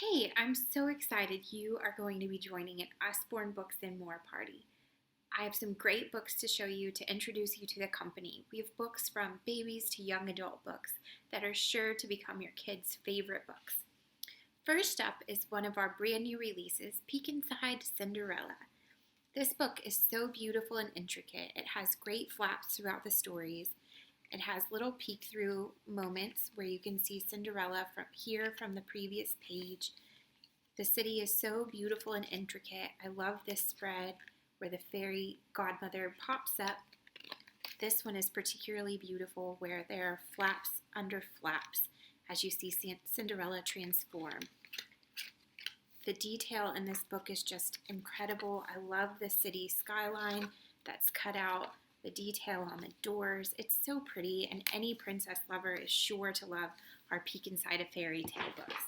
Hey, I'm so excited you are going to be joining an Usborne Books More party. I have some great books to show you to introduce you to the company. We have books from babies to young adult books that are sure to become your kids' favorite books. First up is one of our brand new releases, Peek Inside Cinderella. This book is so beautiful and intricate. It has great flaps throughout the stories. It has little peek-through moments where you can see Cinderella from the previous page. The city is so beautiful and intricate. I love this spread where the fairy godmother pops up. This one is particularly beautiful where there are flaps under flaps as you see Cinderella transform. The detail in this book is just incredible. I love the city skyline that's cut out. The detail on the doors, it's so pretty, and any princess lover is sure to love our Peek Inside a Fairy Tale books.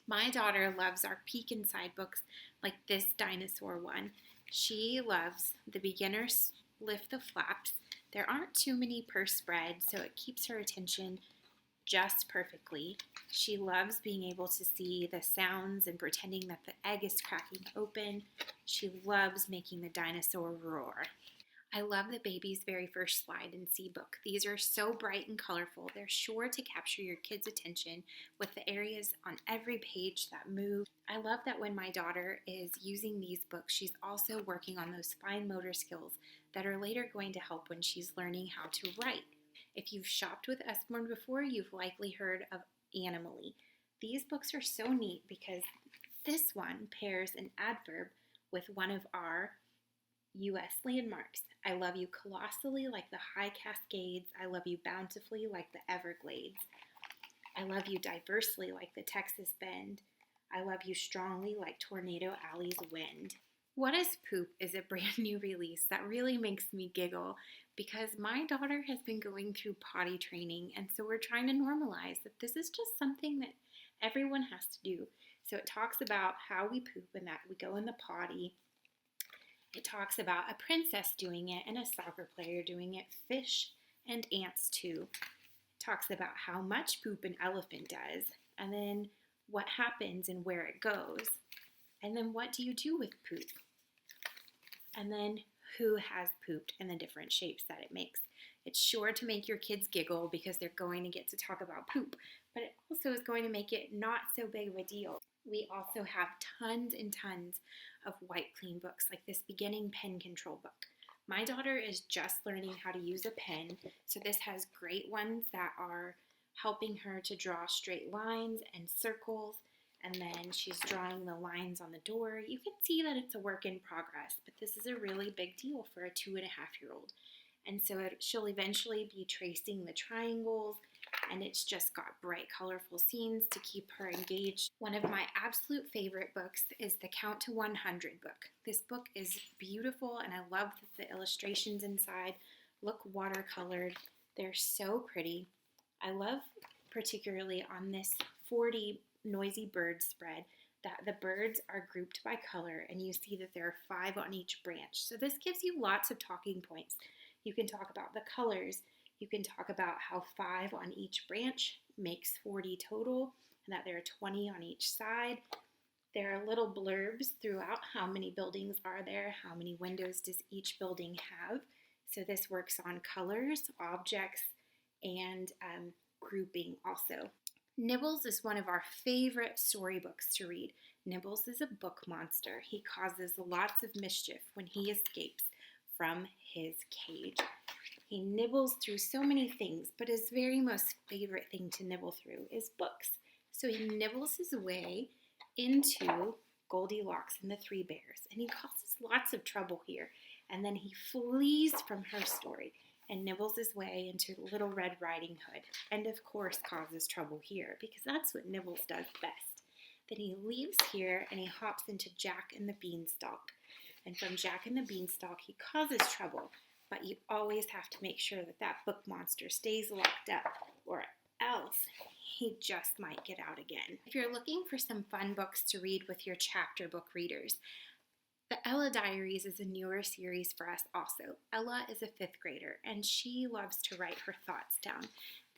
My daughter loves our Peek Inside books like this dinosaur one. She loves the beginners lift the flaps. There aren't too many per spread, so it keeps her attention just perfectly. She loves being able to see the sounds and pretending that the egg is cracking open. She loves making the dinosaur roar. I love the baby's very first slide and see book. These are so bright and colorful. They're sure to capture your kids' attention with the areas on every page that move. I love that when my daughter is using these books, she's also working on those fine motor skills that are later going to help when she's learning how to write. If you've shopped with Usborne before, you've likely heard of Animally. These books are so neat because this one pairs an adverb with one of our U.S. landmarks. I love you colossally like the High Cascades. I love you bountifully like the Everglades. I love you diversely like the Texas Bend. I love you strongly like Tornado Alley's wind. What is Poop is a brand new release that really makes me giggle because my daughter has been going through potty training, and so we're trying to normalize that this is just something that everyone has to do. So it talks about how we poop and that we go in the potty. It talks about a princess doing it and a soccer player doing it, fish and ants too. It talks about how much poop an elephant does, and then what happens and where it goes. And then what do you do with poop? And then who has pooped and the different shapes that it makes. It's sure to make your kids giggle because they're going to get to talk about poop, but it also is going to make it not so big of a deal. We also have tons and tons of white clean books like this beginning pen control book. My daughter is just learning how to use a pen, so this has great ones that are helping her to draw straight lines and circles, and then she's drawing the lines on the door. You can see that it's a work in progress, but this is a really big deal for a 2.5-year-old. And so she'll eventually be tracing the triangles, and it's just got bright, colorful scenes to keep her engaged. One of my absolute favorite books is the Count to 100 book. This book is beautiful, and I love that the illustrations inside look watercolored. They're so pretty. I love particularly on this 40 noisy bird spread that the birds are grouped by color, and you see that there are 5 on each branch. So this gives you lots of talking points. You can talk about the colors. You can talk about how 5 on each branch makes 40 total, and that there are 20 on each side. There are little blurbs throughout how many buildings are there, how many windows does each building have. So this works on colors, objects, and grouping also. Nibbles is one of our favorite storybooks to read. Nibbles is a book monster. He causes lots of mischief when he escapes from his cage. He nibbles through so many things, but his very most favorite thing to nibble through is books. So he nibbles his way into Goldilocks and the Three Bears, and he causes lots of trouble here. And then he flees from her story and nibbles his way into Little Red Riding Hood, and of course causes trouble here, because that's what Nibbles does best. Then he leaves here and he hops into Jack and the Beanstalk. And from Jack and the Beanstalk, he causes trouble, but you always have to make sure that that book monster stays locked up, or else he just might get out again. If you're looking for some fun books to read with your chapter book readers, the Ella Diaries is a newer series for us also. Ella is a 5th grader, and she loves to write her thoughts down.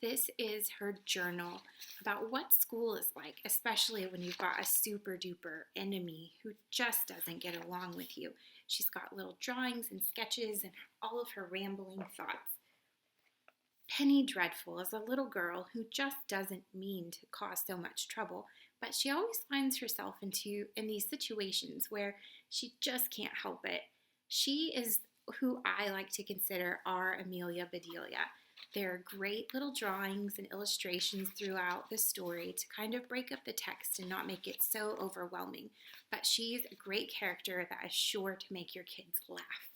This is her journal about what school is like, especially when you've got a super duper enemy who just doesn't get along with you. She's got little drawings and sketches and all of her rambling thoughts. Penny Dreadful is a little girl who just doesn't mean to cause so much trouble, but she always finds herself in these situations where she just can't help it. She is who I like to consider our Amelia Bedelia. There are great little drawings and illustrations throughout the story to kind of break up the text and not make it so overwhelming, but she's a great character that is sure to make your kids laugh.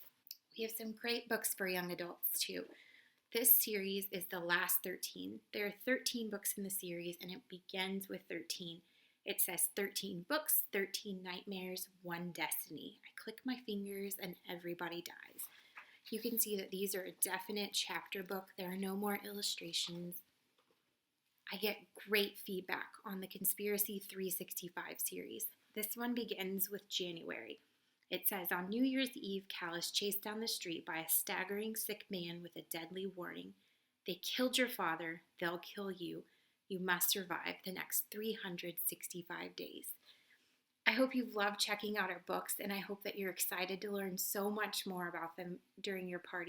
We have some great books for young adults too. This series is The Last 13. There are 13 books in the series, and it begins with 13. It says 13 books, 13 nightmares, 1 destiny. I click my fingers and everybody dies. You can see that these are a definite chapter book. There are no more illustrations. I get great feedback on the Conspiracy 365 series. This one begins with January. It says, on New Year's Eve, Cal is chased down the street by a staggering sick man with a deadly warning. They killed your father. They'll kill you. You must survive the next 365 days. I hope you've loved checking out our books, and I hope that you're excited to learn so much more about them during your party.